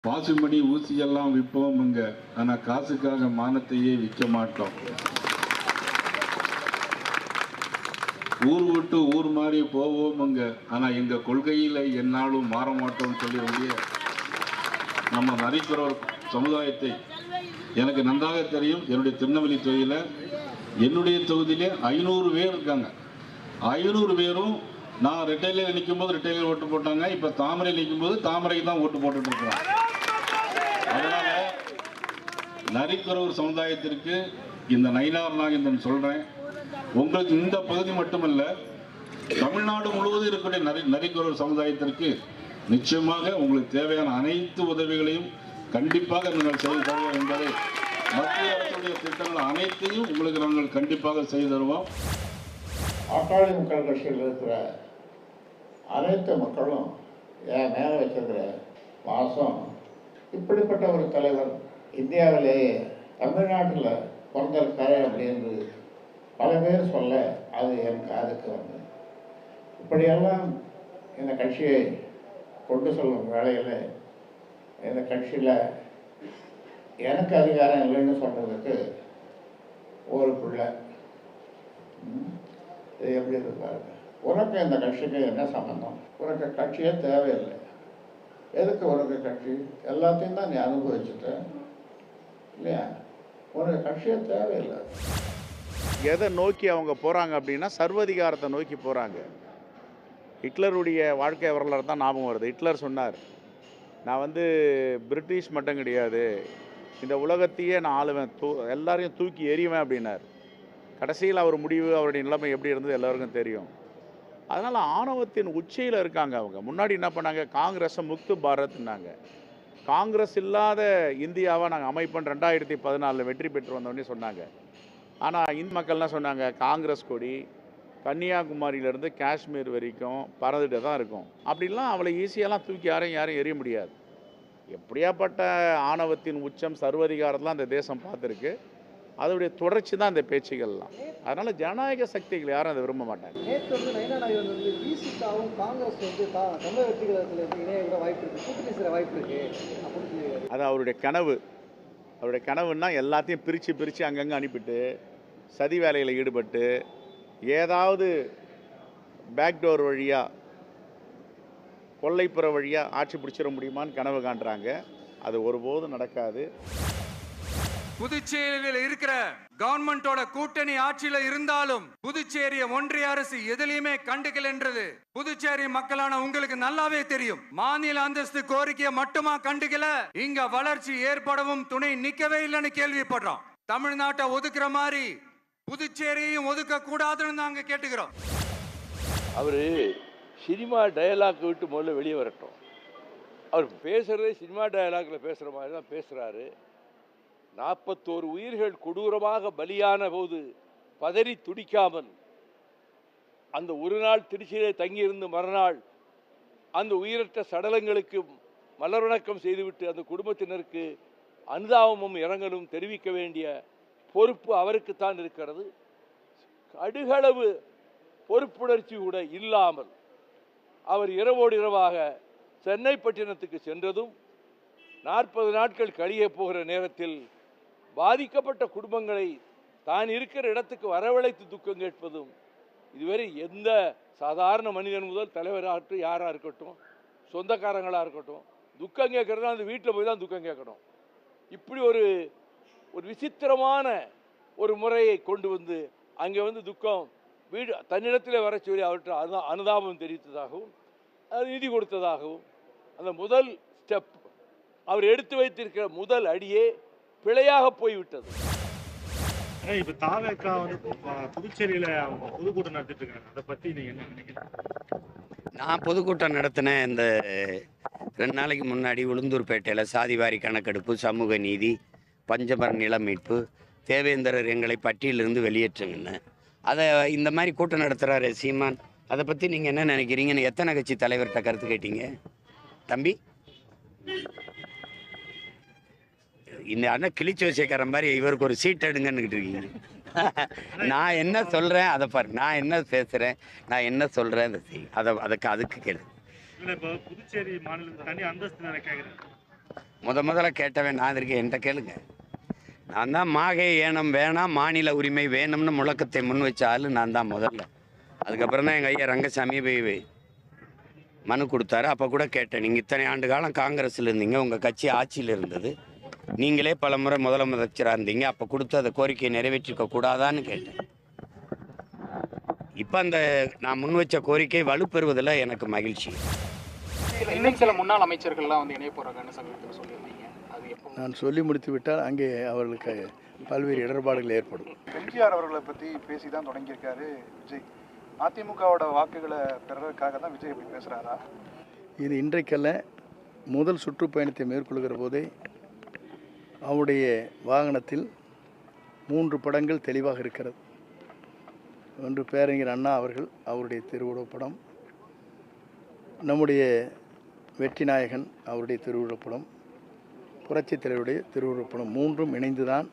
பாசுமணி ஊசியெல்லாம் விற்போமுங்க, ஆனால் காசுக்காக மானத்தையே விற்க மாட்டோம். ஊர் விட்டு ஊர் மாறி போவோமுங்க, ஆனால் எங்கள் கொள்கையில் என்னாலும் மாற மாட்டோம்னு சொல்லி வேண்டிய நம்ம நரிக்குறவர் சமுதாயத்தை எனக்கு நன்றாக தெரியும். என்னுடைய திருநெல்வேலி தொகுதியில் என்னுடைய தொகுதியிலே 500 பேர் இருக்காங்க. 500 பேரும் நான் ரெட்டையில நிற்கும் போது ரெட்டையில ஓட்டு போட்டாங்க. இப்போ தாமரை நிற்கும் போது தாமரைக்கு தான் ஓட்டு போட்டுட்டு இருக்கிறோம். அதனால நரிக்குறவர் சமுதாயத்திற்கு இந்த நயினார் நாகேந்திரன் சொல்றேன், உங்களுக்கு இந்த பகுதி மட்டுமல்ல தமிழ்நாடு முழுவதும் இருக்கக்கூடிய நரிக்குறவர் சமுதாயத்திற்கு நிச்சயமாக உங்களுக்கு தேவையான அனைத்து உதவிகளையும் கண்டிப்பாக நீங்கள் செய்து தருவோம் என்பதை மத்திய அரசுடைய திட்டங்கள் அனைத்தையும் உங்களுக்கு நாங்கள் கண்டிப்பாக செய்து தருவோம். பாட்டாளி மக்கள் கட்சியில் இருக்கிற அனைத்து மக்களும் என் மேலே வச்சிருக்கிற வாசம், இப்படிப்பட்ட ஒரு தலைவர் இந்தியாவிலேயே தமிழ்நாட்டில் பிறந்திருக்காரு அப்படின்னு பல பேர் சொல்ல அது என் காதுக்கு வந்து இப்படியெல்லாம் இந்த கட்சியை கொண்டு செல்லும் வேளையில் இந்த கட்சியில் எனக்கு அதிகாரம் இல்லைன்னு சொல்கிறதுக்கு ஒரு பிள்ளை இது எப்படி இருப்பாருங்க. உனக்கு இந்த கட்சிக்கு என்ன சம்பந்தம்? உனக்கு கட்சியே தேவையில்லை. எதுக்கு உனக்கு கட்சி? எல்லாத்தையும் தான் நீ அனுபவிச்சுட்ட இல்லையா? உனக்கு கட்சியே தேவையில்லை. எதை நோக்கி அவங்க போகிறாங்க அப்படின்னா சர்வதிகாரத்தை நோக்கி போகிறாங்க. ஹிட்லருடைய வாழ்க்கை வரலாறு தான் ஞாபகம் வருது. ஹிட்லர் சொன்னார், நான் பிரிட்டிஷ் மட்டும் கிடையாது, இந்த உலகத்தையே நான் ஆளுவேன், எல்லாரையும் தூக்கி எறிவேன் அப்படின்னார். கடைசியில் அவர் முடிவு, அவருடைய நிலைமை எப்படி இருந்தது எல்லாருக்கும் தெரியும். அதனால் ஆணவத்தின் உச்சியில் இருக்காங்க அவங்க. முன்னாடி என்ன பண்ணாங்க, காங்கிரஸை முக்து பாரத்னாங்க. காங்கிரஸ் இல்லாத இந்தியாவை நாங்கள் அமைப்போம் 2014 வெற்றி பெற்று வந்தோடனே சொன்னாங்க. ஆனால் இந்த மக்கள்லாம் சொன்னாங்க, காங்கிரஸ் கொடி கன்னியாகுமரியிலேருந்து காஷ்மீர் வரைக்கும் பறந்துட்டு தான் இருக்கும். அப்படிலாம் அவளை ஈஸியெல்லாம் தூக்கி யாரும் எறிய முடியாது. எப்படியாப்பட்ட ஆணவத்தின் உச்சம் சர்வதிகாரத்தெலாம் அந்த தேசம் பார்த்துருக்கு. அதோடைய தொடர்ச்சி தான் இந்த பேச்சுகள்லாம். அதனால் ஜனநாயக சக்திகள் யாரும் அதை விரும்ப மாட்டாங்க. நேற்று நயினார் நாகேந்திரன் விசிகாவும் காங்கிரஸ் தமிழக வெற்றி கழகத்தில் இணைய கூட வாய்ப்பு இருக்குது, கூட்டணி சேர வாய்ப்பு இருக்குது அப்படின்னு சொல்லி அது அவருடைய கனவு. அவருடைய கனவுன்னா எல்லாத்தையும் பிரித்து அங்கங்கே அனுப்பிட்டு சதி வேலையில் ஈடுபட்டு ஏதாவது பேக்டோர் வழியாக கொல்லைப்புற வழியாக ஆட்சி பிடிச்சிட முடியுமான்னு கனவு காண்றாங்க. அது ஒருபோதும் நடக்காது. புதுச்சேரியில் இருக்கிற கவர்மெண்டோட கூட்டணி ஆட்சியில இருந்தாலும் புதுச்சேரிய ஒன்றிய அரசு எதிலையுமே கண்டுக்கலன்றது புதுச்சேரி மக்களான உங்களுக்கு நல்லாவே தெரியும். மாநில அந்தஸ்து கோரிக்கையை மட்டுமா கண்டுக்கல, இங்க வளர்ச்சி ஏற்படவும் துணை நிக்கவே இல்லைன்னு கேள்விப்படுறோம். தமிழ்நாட்டை ஒதுக்குற மாதிரி புதுச்சேரியையும் ஒதுக்க கூடாதுன்னு நாங்க கேட்டுக்கிறோம். அவரு சினிமா டயலாக் விட்டு முதல்ல வெளியே வரட்டும். அவர் பேசுறதே சினிமா டயலாக்ல பேசுற மாதிரி தான் பேசுறாரு. 41 உயிர்கள் கொடூரமாக பலியான போது பதறி துடிக்காமல் அந்த ஒரு நாள் திருச்சியிலே தங்கியிருந்து மறுநாள் அந்த உயிரற்ற சடலங்களுக்கு மலர் வணக்கம் செய்துவிட்டு அந்த குடும்பத்தினருக்கு அனுதாபமும் இரங்கலும் தெரிவிக்க வேண்டிய பொறுப்பு அவருக்குத்தான் இருக்கிறது. கடுகளவு பொறுப்புணர்ச்சி கூட இல்லாமல் அவர் இரவோடு இரவாக சென்னை பட்டினத்துக்கு சென்றதும் 40 நாட்கள் கழிய போகிற நேரத்தில் பாதிக்கப்பட்ட குடும்பங்களை தான் இருக்கிற இடத்துக்கு வரவழைத்து துக்கம் கேட்பதும், இதுவரை எந்த சாதாரண மனிதன் முதல் தலைவராகட்டும், யாராக இருக்கட்டும், சொந்தக்காரங்களாக இருக்கட்டும், துக்கம் கேட்கறதுனா அந்த வீட்டில் போய் தான் துக்கம் கேட்கணும். இப்படி ஒரு விசித்திரமான ஒரு முறையை கொண்டு வந்து அங்கே துக்கம் வீடு தன்னிடத்தில் வர சொல்லி அவர்கிட்ட அனுதாபம் தெரிவித்ததாகவும் அது நிதி கொடுத்ததாகவும் அந்த முதல் ஸ்டெப் அவர் எடுத்து வைத்திருக்கிற முதல் அடியே பிழையாக போய்விட்டது. இப்போ தாவேக்கா புதுச்சேரியில் பொதுக்கூட்டம் நடத்திட்டு இருக்காங்க, அதை பற்றி நீங்கள் என்ன நினைக்கிறீங்க? நான் பொதுக்கூட்டம் நடத்தினேன் இந்த 2 நாளைக்கு முன்னாடி. உளுந்தூர்பேட்டையில் சாதிவாரி கணக்கெடுப்பு, சமூக நீதி, பஞ்சமர நில மீட்பு, தேவேந்திரர் எங்களை பட்டியலிருந்து வெளியேற்றுங்கன்னு அதை இந்த மாதிரி கூட்டம் நடத்துகிறாரு சீமான். அதை பற்றி நீங்கள் என்ன நினைக்கிறீங்கன்னு எத்தனை கட்சி தலைவர்கிட்ட கருத்து கேட்டீங்க தம்பி? இந்த அண்ணன் கிழிச்சு வச்சுக்கிற மாதிரி இவருக்கு ஒரு சீட் எடுங்கன்னுக்கிட்டு இருக்கீங்க. நான் என்ன சொல்கிறேன் அதை பாரு, நான் என்ன பேசுகிறேன், நான் என்ன சொல்கிறேன் அதை செய், அதுக்கு கேளு. புதுச்சேரி மாநிலம் தனி அந்தஸ்து கேட்குறேன். முதல்ல கேட்டவன் நான் இருக்கேன், என்கிட்ட கேளுங்க. நான் தான் மாகே ஏனம் வேணாம், மாநில உரிமை வேணும்னு முழக்கத்தை முன் வச்ச ஆள் நான் தான் முதல்ல. அதுக்கப்புறம் தான் எங்கள் ஐயா ரங்கசாமி போய் மனு கொடுத்தாரு. அப்போ கூட கேட்டேன், நீங்கள் இத்தனை ஆண்டு காலம் காங்கிரஸில் இருந்தீங்க, உங்கள் கட்சி ஆட்சியில் இருந்தது, நீங்களே பல முறை முதலமைச்சராக இருந்தீங்க, அப்போ கொடுத்து அந்த கோரிக்கையை நிறைவேற்றிருக்க கூடாதான்னு கேட்டேன். இப்போ அந்த நான் முன் வச்ச கோரிக்கை வலுப்பெறுவதில் எனக்கு மகிழ்ச்சி. இன்னும் சில முன்னாள் அமைச்சர்கள்லாம் வந்து இணைய போகிறாங்கன்னு சமீபத்தில் சொல்லியிருந்தீங்க, அது எப்போ? நான் சொல்லி முடித்து விட்டால் அங்கே அவர்களுக்கு பல்வேறு இடர்பாடுகள் ஏற்படும். எம்ஜிஆர் அவர்களை பற்றி பேசி தான் தொடங்கியிருக்காரு விஜய். அதிமுகவோட வாக்குகளை பெறுறதுக்காக தான் விஜய் எப்படி பேசுகிறாரா? இது இன்றைக்கல்ல, முதல் சுற்றுப்பயணத்தை மேற்கொள்கிற போதே அவருடைய வாகனத்தில் 3 படங்கள் தெளிவாக இருக்கிறது. ஒன்று பேரறிஞர் அண்ணா அவர்கள், அவருடைய திருவுருவப்படம், நம்முடைய வெற்றி நாயகன் அவருடைய திருவுருவப்படம், புரட்சித் தலைவருடைய திருவுருவப்படம், 3ம் இணைந்துதான்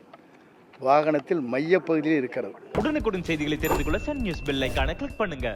வாகனத்தில் மையப்பகுதியில் இருக்கிறது. உடனுக்குடன் செய்திகளை தெரிந்து கொள்ள சன் நியூஸ் பெல் ஐகானை கிளிக் பண்ணுங்க.